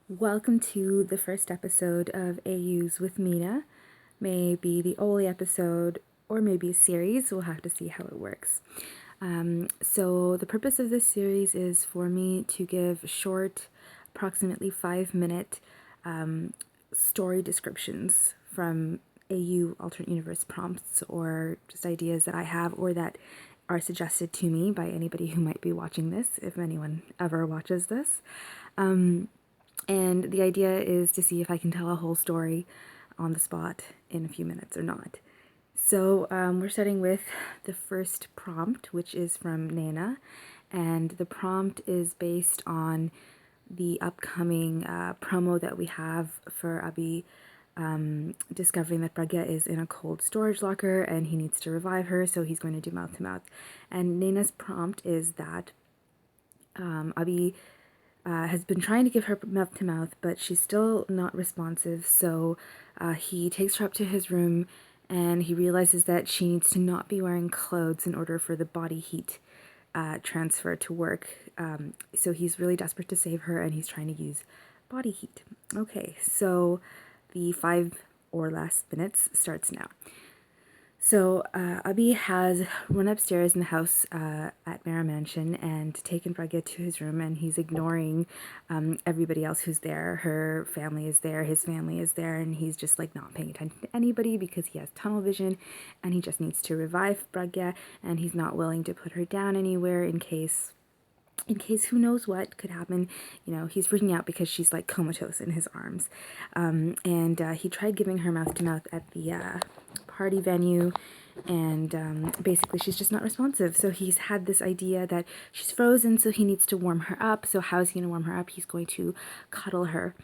Welcome to the first episode of AU's with Mina. Maybe the only episode or maybe a series. We'll have to see how it works. So the purpose of this series is for me to give short, approximately 5-minute story descriptions from AU alternate universe prompts or just ideas that I have or that are suggested to me by anybody who might be watching this, if anyone ever watches this. And the idea is to see if I can tell a whole story on the spot in a few minutes or not. So we're starting with the first prompt, which is from Nana. And the prompt is based on the upcoming promo that we have for Abhi discovering that Pragya is in a cold storage locker and he needs to revive her, so he's going to do mouth to mouth. And Nana's prompt is that Abhi has been trying to give her mouth to mouth, but she's still not responsive. So he takes her up to his room and he realizes that she needs to not be wearing clothes in order for the body heat transfer to work. So he's really desperate to save her and he's trying to use body heat. Okay, so the 5 or less minutes starts now. So Abhi has run upstairs in the house at Mara Mansion and taken Pragya to his room, and he's ignoring everybody else who's there. Her family is there, his family is there, and he's just like not paying attention to anybody because he has tunnel vision and he just needs to revive Pragya, and he's not willing to put her down anywhere in case who knows what could happen. You know, he's freaking out because she's like comatose in his arms. And he tried giving her mouth to mouth at the party venue, and basically she's just not responsive. So he's had this idea that she's frozen, so he needs to warm her up. So how is he going to warm her up? He's going to cuddle her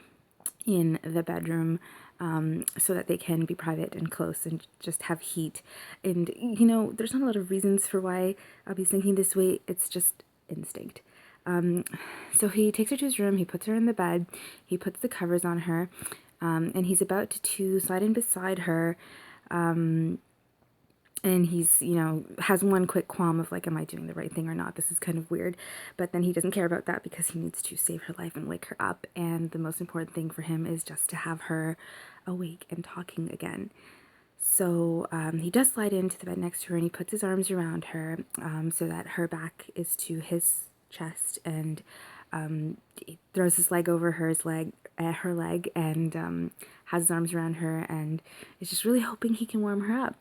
in the bedroom so that they can be private and close and just have heat. And, you know, there's not a lot of reasons for why Abhi's thinking this way. It's just instinct. So he takes her to his room, he puts her in the bed, he puts the covers on her, and he's about to slide in beside her, and he's, you know, has one quick qualm of like, am I doing the right thing or not? This is kind of weird. But then he doesn't care about that because he needs to save her life and wake her up. And the most important thing for him is just to have her awake and talking again. So he does slide into the bed next to her and he puts his arms around her so that her back is to his chest, and he throws his leg over her leg, and has his arms around her and is just really hoping he can warm her up.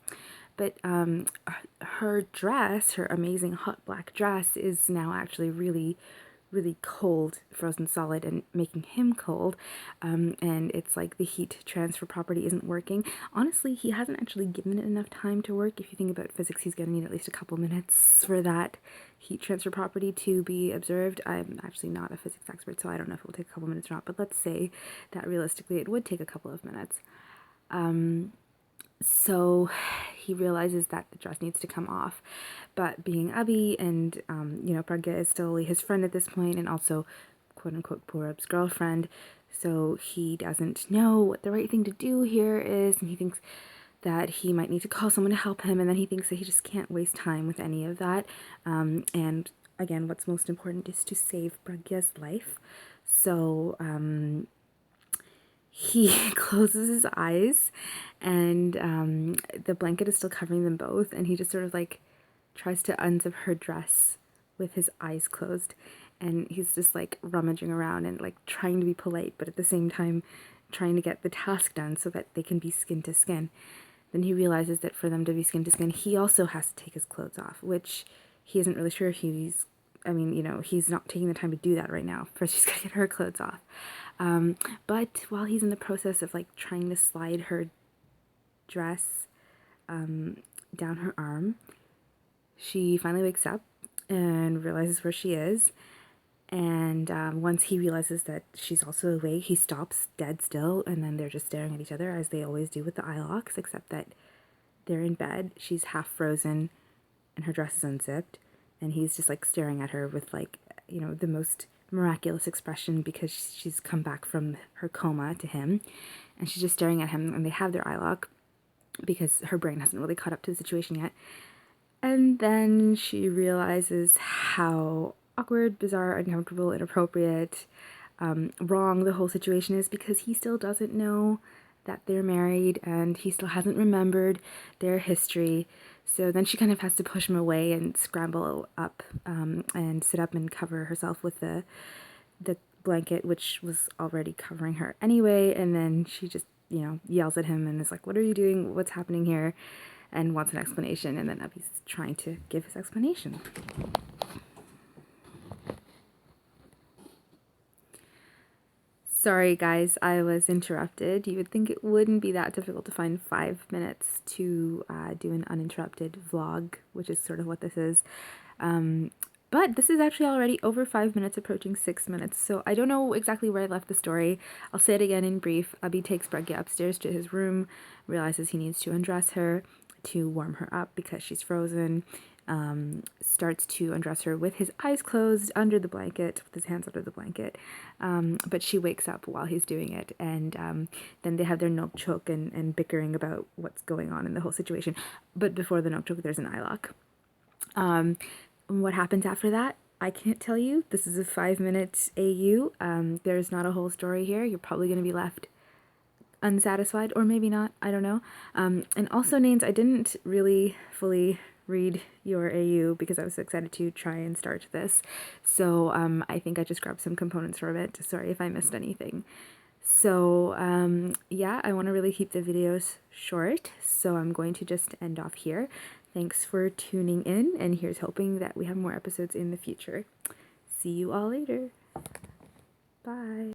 But her dress, her amazing hot black dress, is now actually really cold, frozen solid, and making him cold. And it's like the heat transfer property isn't working. Honestly, he hasn't actually given it enough time to work. If you think about physics, he's going to need at least a couple minutes for that heat transfer property to be observed. I'm actually not a physics expert, so I don't know if it will take a couple minutes or not, but let's say that realistically it would take a couple of minutes. So he realizes that the dress needs to come off, but being Abhi and, you know, Pragya is still his friend at this point and also quote-unquote Purab's girlfriend, so he doesn't know what the right thing to do here is, and he thinks that he might need to call someone to help him, and then he thinks that he just can't waste time with any of that, and again, what's most important is to save Pragya's life. So, he closes his eyes and the blanket is still covering them both, and he just sort of like tries to unzip her dress with his eyes closed, and he's just like rummaging around and like trying to be polite but at the same time trying to get the task done so that they can be skin to skin. Then he realizes that for them to be skin to skin, he also has to take his clothes off, which he isn't really sure he's not taking the time to do that right now. First, she's got to get her clothes off. But while he's in the process of like trying to slide her dress down her arm, she finally wakes up and realizes where she is. And once he realizes that she's also awake, he stops dead still, and then they're just staring at each other as they always do with the eye locks, except that they're in bed. She's half frozen and her dress is unzipped, and he's just like staring at her with like, you know, the most miraculous expression because she's come back from her coma to him, and she's just staring at him, and they have their eye lock because her brain hasn't really caught up to the situation yet. And then she realizes how awkward, bizarre, uncomfortable, inappropriate wrong the whole situation is, because he still doesn't know that they're married and he still hasn't remembered their history. So then she kind of has to push him away and scramble up and sit up and cover herself with the blanket, which was already covering her anyway. And then she just, you know, yells at him and is like, "What are you doing? What's happening here?" And wants an explanation. And then Abhi's trying to give his explanation. Sorry guys, I was interrupted. You would think it wouldn't be that difficult to find 5 minutes to do an uninterrupted vlog, which is sort of what this is. But this is actually already over 5 minutes, approaching 6 minutes, so I don't know exactly where I left the story. I'll say it again in brief. Abhi takes Pragya upstairs to his room, realizes he needs to undress her to warm her up because she's frozen. Starts to undress her with his eyes closed under the blanket, with his hands under the blanket, but she wakes up while he's doing it, and then they have their nokchok and bickering about what's going on in the whole situation. But before the nokchok, there's an eye lock. What happens after that, I can't tell you. This is a 5-minute AU. There's not a whole story here. You're probably going to be left unsatisfied, or maybe not, I don't know. And also, Nanes, I didn't really fully read your AU because I was so excited to try and start this. So I think I just grabbed some components from it. Sorry if I missed anything. So yeah, I want to really keep the videos short, so I'm going to just end off here. Thanks for tuning in, and here's hoping that we have more episodes in the future. See you all later. Bye.